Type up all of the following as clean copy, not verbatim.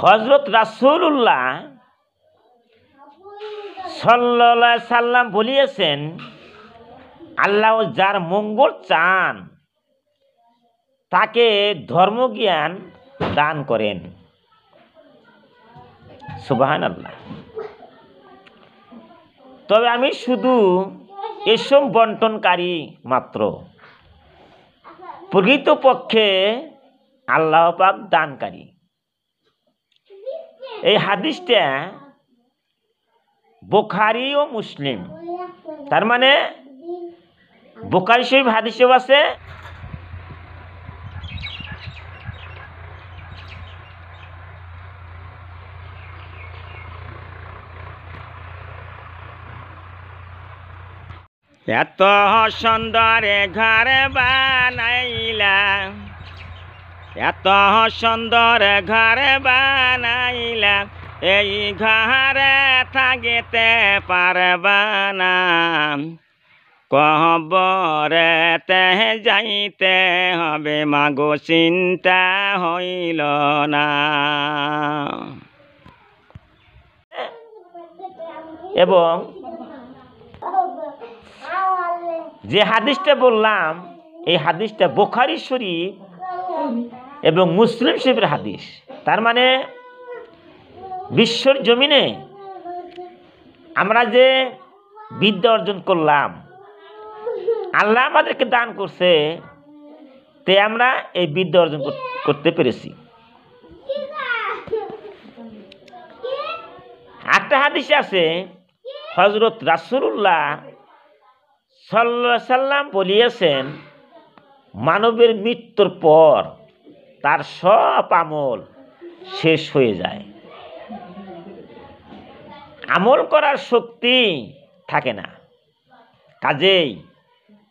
হযরত রাসূলুল্লাহ সাল্লাল্লাহু আলাইহি সাল্লাম বলিয়েছেন, আল্লাহ যার মঙ্গল চান তাকে ধর্মজ্ঞান দান করেন। সুবহানাল্লাহ। তবে আমি শুধু এসব বন্টনকারী মাত্র, প্রকৃতপক্ষে আল্লাহ পাক দানকারী। এই হাদিসটা বুখারী ও মুসলিম, তার মানে বুখারী শরীফ হাদিসেও আছে, এত সুন্দর ঘর বানাইলা, এত সুন্দর ঘর বানাইলা, এই ঘরে থাকিতে পারবা না, কবরেতে যাইতে হবে মাগো চিন্তা হইল না। এবং যে হাদিসটা বললাম, এই হাদিসটা বুখারী শরীফ এবং মুসলিম শরীফের হাদিস। তার মানে বিশ্বর জমিনে আমরা যে বিদ্যা অর্জন করলাম, আল্লাহ আমাদেরকে দান করছে, তে আমরা এই বিদ্যা অর্জন করতে পেরেছি। একটা হাদিসে আছে, হযরত রাসূলুল্লাহ সাল্লাল্লাহু আলাইহি সাল্লাম বলিয়েছেন, মানবের মৃত্যুর পর তার সব আমল শেষ হয়ে যায়, আমল করার শক্তি থাকে না। কাজেই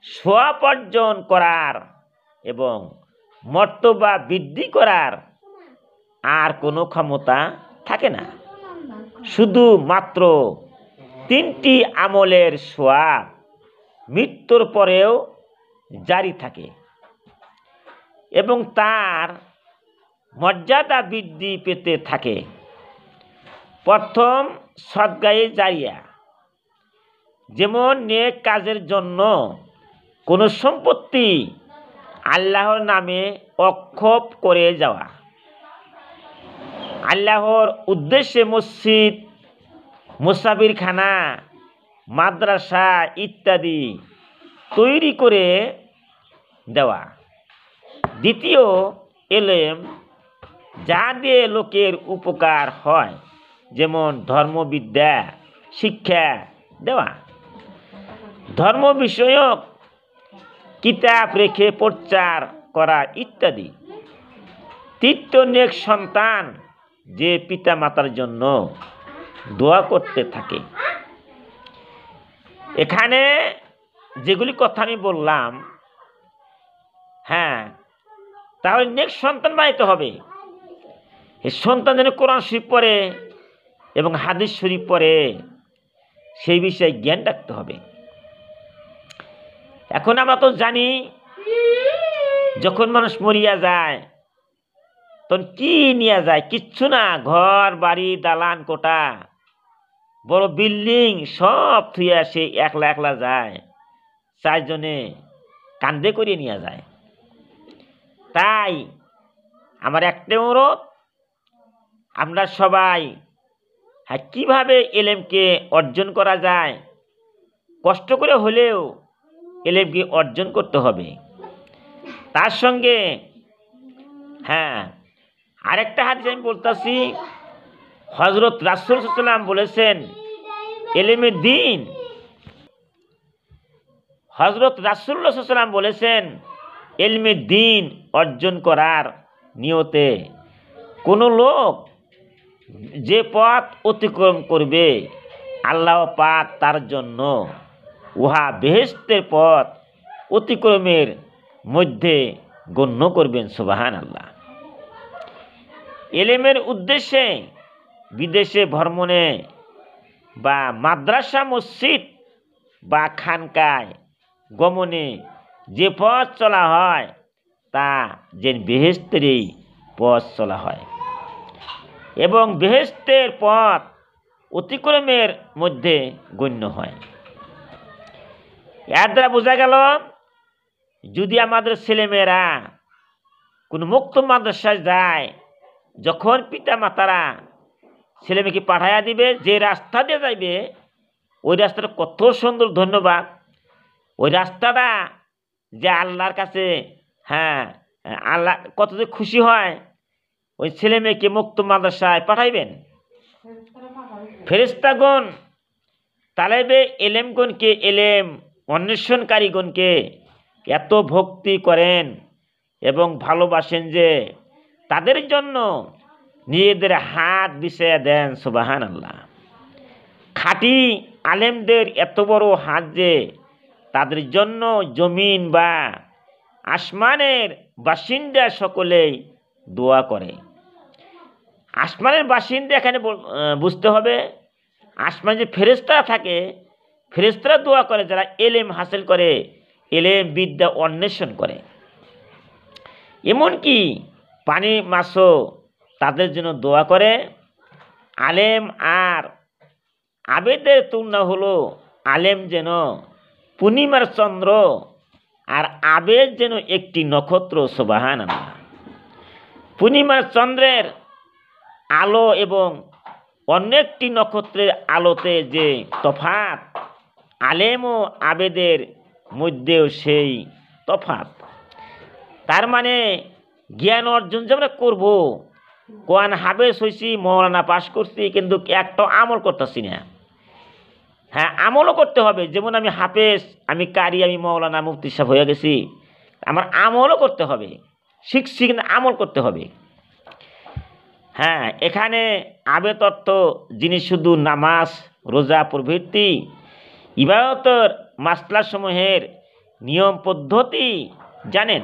সওয়াব অর্জন করার এবং মর্তবা বৃদ্ধি করার আর কোনো ক্ষমতা থাকে না। শুধু মাত্র 3টি আমলের সওয়াব মৃত্যুর পরেও জারি থাকে এবং তার মর্যাদা বৃদ্ধি পেতে থাকে। প্রথম সদকায়ে জারিয়া, যেমন নেক কাজের জন্য কোনো সম্পত্তি আল্লাহর নামে ওয়াকফ করে যাওয়া, আল্লাহর উদ্দেশ্যে মসজিদ, মুসাফিরখানা, মাদ্রাসা ইত্যাদি তৈরি করে দেওয়া। দ্বিতীয়, এলেম, যা দিয়ে লোকের উপকার হয়, যেমন ধর্মবিদ্যা শিক্ষা দেওয়া, ধর্ম বিষয়ক কিতাব রেখে প্রচার করা ইত্যাদি। তৃতীয়, নেক সন্তান, যে পিতা মাতার জন্য দোয়া করতে থাকে। এখানে যেগুলি কথা আমি বললাম, হ্যাঁ, তাহলে নেক সন্তান বানাইতে হবে। এই সন্তান যেন কোরআন শরীফ পড়ে এবং হাদিস শরীফ পড়ে, সেই বিষয়ে জ্ঞান রাখতে হবে। এখন আমরা তো জানি, যখন মানুষ মরিয়া যায় তখন কি নিয়ে যায়? কিচ্ছু না, ঘর বাড়ি দালান কোটা বড় বিল্ডিং সব থুয়ে আসে, একলা একলা যায়, 4 জনে কান্দে করিয়ে নিয়ে যায়। তাই আমার একটা অনুরোধ, আমরা সবাই কিভাবে এলেমকে অর্জন করা যায়, কষ্ট করে হলেও এলেমকে অর্জন করতে হবে। তার সঙ্গে আরেকটা হাদিস আমি বলতেছি, হযরত রাসূল সাল্লাল্লাহু আলাইহি ওয়াসাল্লাম বলেছেন, এলেমে দ্বীন, হযরত রাসূলুল্লাহ সাল্লাল্লাহু আলাইহি ওয়াসাল্লাম বলেছেন, ইলমে দ্বীন অর্জন করার নিয়তে কোনো লোক যে পথ অতিক্রম করবে, আল্লাহ পাক তার জন্য উহা বেহেশতের পথ অতিক্রমের মধ্যে গণ্য করবেন। সুবহানাল্লাহ। এলেমের উদ্দেশ্যে বিদেশে ভ্রমণে বা মাদ্রাসা মসজিদ বা খানকায় গমনে যে পথ চলা হয়, তা যেন বেহেশতেরই পথ চলা হয়। এবং বেহেশতের পথ অতিক্রমের মধ্যে গণ্য হয়। এর দ্বারা বোঝা গেল, যদি আমাদের ছেলেমেয়েরা কোনো মুক্ত মাদ্রাসায় যায়, যখন পিতা মাতারা ছেলেমেয়েকে পাঠাইয়া দিবে, যে রাস্তা দিয়ে যাইবে ওই রাস্তাটা কত সুন্দর, ধন্যবাদ। ওই রাস্তাটা যে আল্লাহর কাছে, হ্যাঁ, আল্লাহ কত যে খুশি হয়, ওই ছেলে মেয়েকে মুক্ত মাদ্রাসায় পাঠাইবেন। ফেরেশতাগণ তালেবে এলেমগণকে, এলেম অন্বেষণকারীগণকে এত ভক্তি করেন এবং ভালোবাসেন যে তাদের জন্য নিজেদের হাত বিছিয়ে দেন। সুবহানাল্লাহ। খাঁটি আলেমদের এত বড় হাত যে তাদের জন্য জমিন বা আসমানের বাসিন্দা সকলেই দোয়া করে। আসমানের বাসিন্দা এখানে বুঝতে হবে, আসমানে যে ফেরেশতারা থাকে, ফেরেশতারা দোয়া করে যারা এলেম হাসিল করে, এলেম বিদ্যা অন্বেষণ করে। এমনকি পানি মাছও তাদের জন্য দোয়া করে। আলেম আর আবেদের তুলনা হলো, আলেম যেন পূর্ণিমার চন্দ্র আর আবেদ যেন একটি নক্ষত্র। সুবহানাল্লাহ। পূর্ণিমার চন্দ্রের আলো এবং অন্য একটি নক্ষত্রের আলোতে যে তফাৎ, আলেম ও আবেদের মধ্যেও সেই তফাৎ। তার মানে জ্ঞান অর্জন যে আমরা করবো, কোরআন হাফেজ হয়েছি, মৌলানা পাশ করছি, কিন্তু একটা আমল করতেছি না। হ্যাঁ, আমলও করতে হবে। যেমন আমি হাফেজ, আমি কারি, আমি মৌলানা মুফতি সাহেব হয়ে গেছি, আমার আমলও করতে হবে। শিখছি কিন্তু আমল করতে হবে। হ্যাঁ, এখানে আবেদ অর্থ যিনি শুধু নামাজ, রোজা প্রভৃতি ইবাদতের মাসলাসমূহের নিয়ম পদ্ধতি জানেন,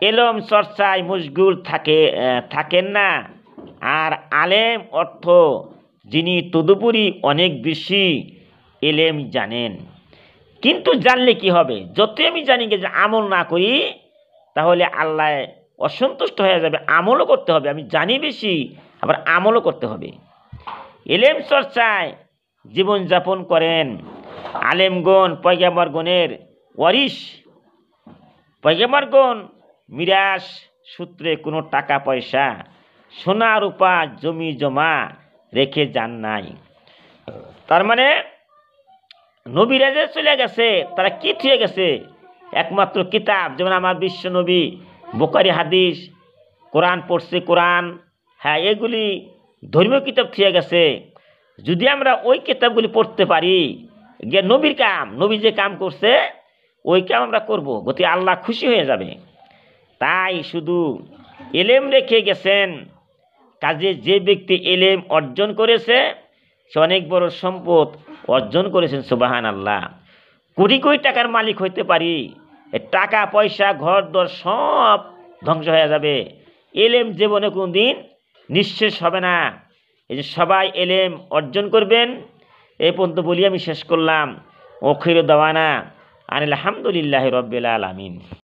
এলম চর্চায় মশগুল থাকেন না। আর আলেম অর্থ যিনি তদুপরি অনেক বেশি এলেম জানেন। কিন্তু জানলে কি হবে? যতই আমি জানি যে আমল না করি, তাহলে আল্লাহ অসন্তুষ্ট হয়ে যাবে। আমলও করতে হবে। আমি জানি বেশি, আবার আমলও করতে হবে। এলেম চর্চায় জীবনযাপন করেন আলেমগণ, পয়গম্বরগণের ওয়ারিস। পয়গম্বরগণ মিরাস সূত্রে কোনো টাকা পয়সা, সোনা রূপা, জমি জমা রেখে যান নাই। তার মানে নবীরা যে চলে গেছে, তারা কি থুয়ে গেছে? একমাত্র কিতাব। যেমন আমার বিশ্ব নবী বুখারী হাদিস, কোরআন পড়ছে, কোরআন, হ্যাঁ, এগুলি ধর্মীয় কিতাব থুয়ে গেছে। যদি আমরা ওই কিতাবগুলি পড়তে পারি, গিয়ে নবীর কাম, নবী যে কাম করছে ওই কাম আমরা করব, গতি আল্লাহ খুশি হয়ে যাবে। তাই শুধু এলেম রেখে গেছেন। কাজে যে ব্যক্তি এলেম অর্জন করেছে সে অনেক বড় সম্পদ অর্জন করেছেন। সুবহানাল্লাহ। কোটি কোটি টাকার মালিক হইতে পারি, টাকা পয়সা ঘর দর সব ধ্বংস হয়ে যাবে, এলেম জীবনে কোনো দিন নিঃশেষ হবে না। এই যে সবাই এলেম অর্জন করবেন, এই পর্যন্ত বলি আমি শেষ করলাম। আখিরু দাওয়ানা আনিল হামদুলিল্লাহি রাব্বিল আলামিন।